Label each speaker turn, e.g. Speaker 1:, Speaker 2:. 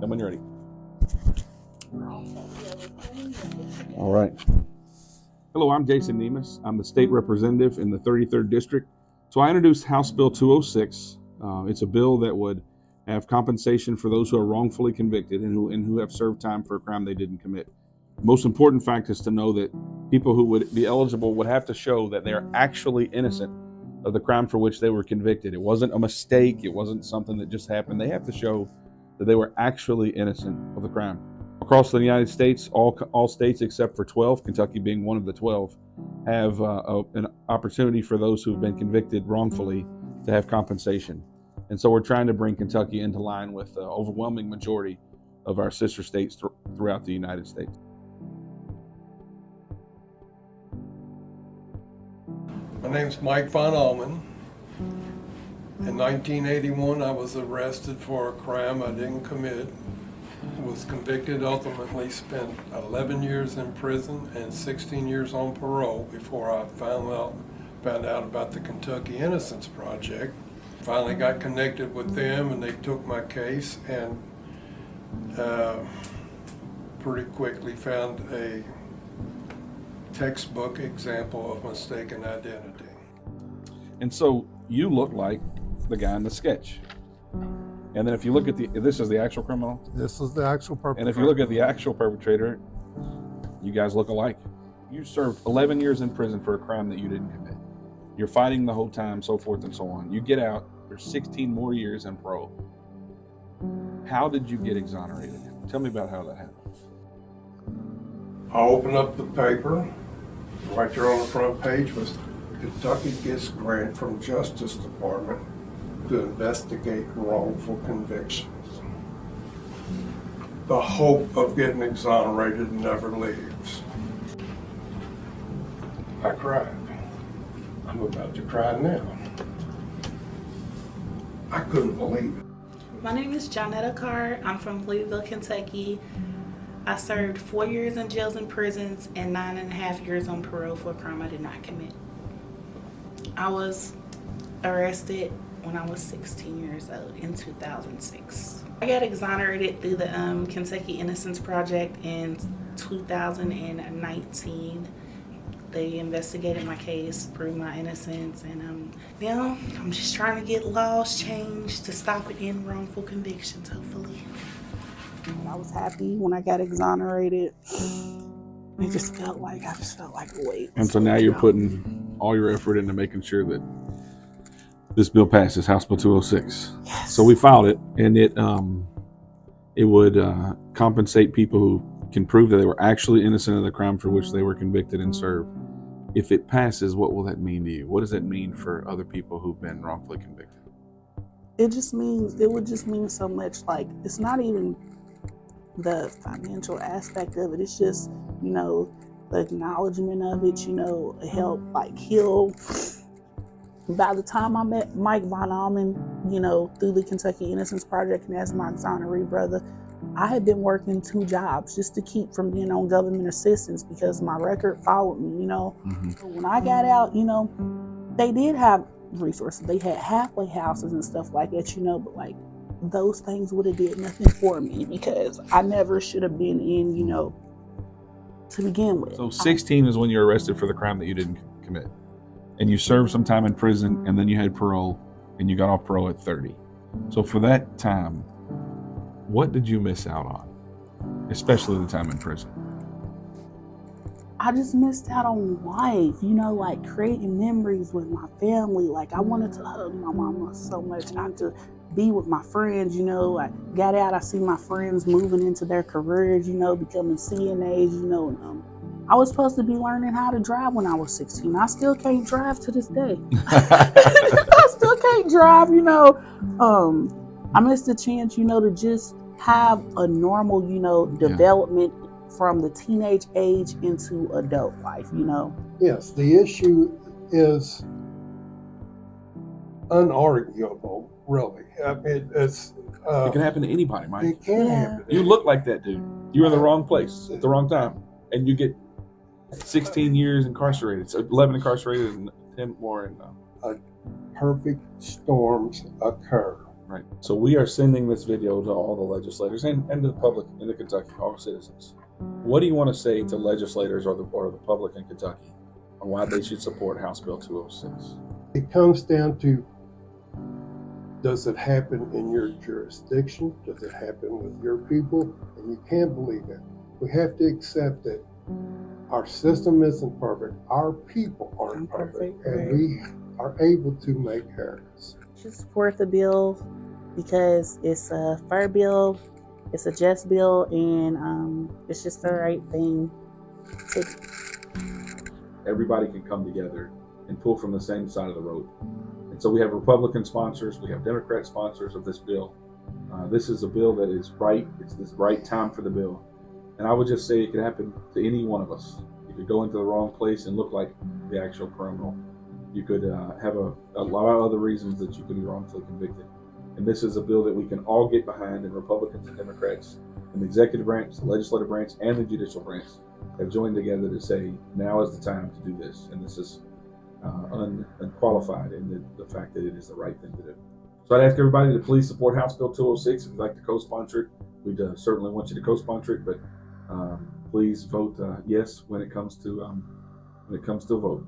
Speaker 1: And when you're ready. All right. Hello, I'm Jason Nemus. I'm the state representative in the 33rd District. So I introduced House Bill 206. It's a bill that would have compensation for those who are wrongfully convicted and who have served time for a crime they didn't commit. The most important fact is to know that people who would be eligible would have to show that they are actually innocent of the crime for which they were convicted. It wasn't a mistake. It wasn't something that just happened. They have to show that they were actually innocent of the crime. Across the United States, all states except for 12, Kentucky being one of the 12, have an opportunity for those who have been convicted wrongfully to have compensation. And so we're trying to bring Kentucky into line with the overwhelming majority of our sister states throughout the United States.
Speaker 2: My name's Mike Von Allman. In 1981, I was arrested for a crime I didn't commit. Was convicted, ultimately spent 11 years in prison and 16 years on parole before I found out about the Kentucky Innocence Project. Finally got connected with them and they took my case and pretty quickly found a textbook example of mistaken identity.
Speaker 1: And so you look like the guy in the sketch. And then if you look at this is the actual criminal.
Speaker 3: This is the actual perpetrator.
Speaker 1: And if you look at the actual perpetrator, you guys look alike. You served 11 years in prison for a crime that you didn't commit. You're fighting the whole time, so forth and so on. You get out, there's 16 more years in parole. How did you get exonerated? Tell me about how that happened.
Speaker 2: I opened up the paper. Right there on the front page was Kentucky gets grant from Justice Department to investigate wrongful convictions. The hope of getting exonerated never leaves. I cried. I'm about to cry now. I couldn't believe it.
Speaker 4: My name is Johnetta Carr. I'm from Louisville, Kentucky. I served 4 years in jails and prisons and 9.5 years on parole for a crime I did not commit. I was arrested when I was 16 years old in 2006. I got exonerated through the Kentucky Innocence Project in 2019. They investigated my case, proved my innocence, and now I'm just trying to get laws changed to stop it in wrongful convictions, hopefully. I was happy when I got exonerated. I just felt like a weight.
Speaker 1: And so now you're putting all your effort into making sure that this bill passes, House Bill 206.
Speaker 4: Yes.
Speaker 1: So we filed it, and it would compensate people who can prove that they were actually innocent of the crime for which they were convicted and served. If it passes, what will that mean to you? What does that mean for other people who've been wrongfully convicted?
Speaker 4: It would just mean so much. Like, it's not even the financial aspect of it. It's just, the acknowledgement of it, help heal. By the time I met Mike Von Allman, through the Kentucky Innocence Project and as my exoneree brother, I had been working 2 jobs just to keep from being on government assistance because my record followed me,
Speaker 1: Mm-hmm.
Speaker 4: So when I got out, they did have resources. They had halfway houses and stuff like that, but those things would have did nothing for me because I never should have been in, to begin with.
Speaker 1: So 16 is when you're arrested for the crime that you didn't commit. And you served some time in prison, and then you had parole, and you got off parole at 30. So for that time, what did you miss out on? Especially the time in prison.
Speaker 4: I just missed out on life, creating memories with my family. I wanted to hug my mama so much, not to be with my friends, I got out, I see my friends moving into their careers, becoming CNAs, and I was supposed to be learning how to drive when I was 16. I still can't drive to this day. I still can't drive, I missed the chance, to just have a normal, development from the teenage age into adult life,
Speaker 2: Yes, the issue is unarguable, really. I mean,
Speaker 1: it can happen to anybody, Mike.
Speaker 2: It can happen.
Speaker 1: You look like that dude. You're in the wrong place at the wrong time. And you get 16 years incarcerated. So 11 incarcerated and 10 more in
Speaker 2: Perfect storms occur.
Speaker 1: Right. So we are sending this video to all the legislators and to the public in the Kentucky, all citizens. What do you want to say to legislators or the public in Kentucky on why they should support House Bill 206?
Speaker 2: It comes down to, does it happen in your jurisdiction? Does it happen with your people? And you can't believe it. We have to accept that our system isn't perfect. Our people aren't perfect. And we are able to make errors.
Speaker 4: Just support the bill because it's a fair bill, it's a just bill, and it's just the right thing to do.
Speaker 1: Everybody can come together and pull from the same side of the road. And so we have Republican sponsors, we have Democrat sponsors of this bill. This is a bill that is right. It's this right time for the bill. And I would just say it could happen to any one of us. You could go into the wrong place and look like the actual criminal. You could have a lot of other reasons that you could be wrongfully convicted. And this is a bill that we can all get behind, and Republicans and Democrats and the executive branch, the legislative branch, and the judicial branch have joined together to say, now is the time to do this. And this is unqualified in the fact that it is the right thing to do. So I'd ask everybody to please support House Bill 206. If you'd like to co-sponsor it, we'd certainly want you to co-sponsor it, but please vote yes when it comes to a vote.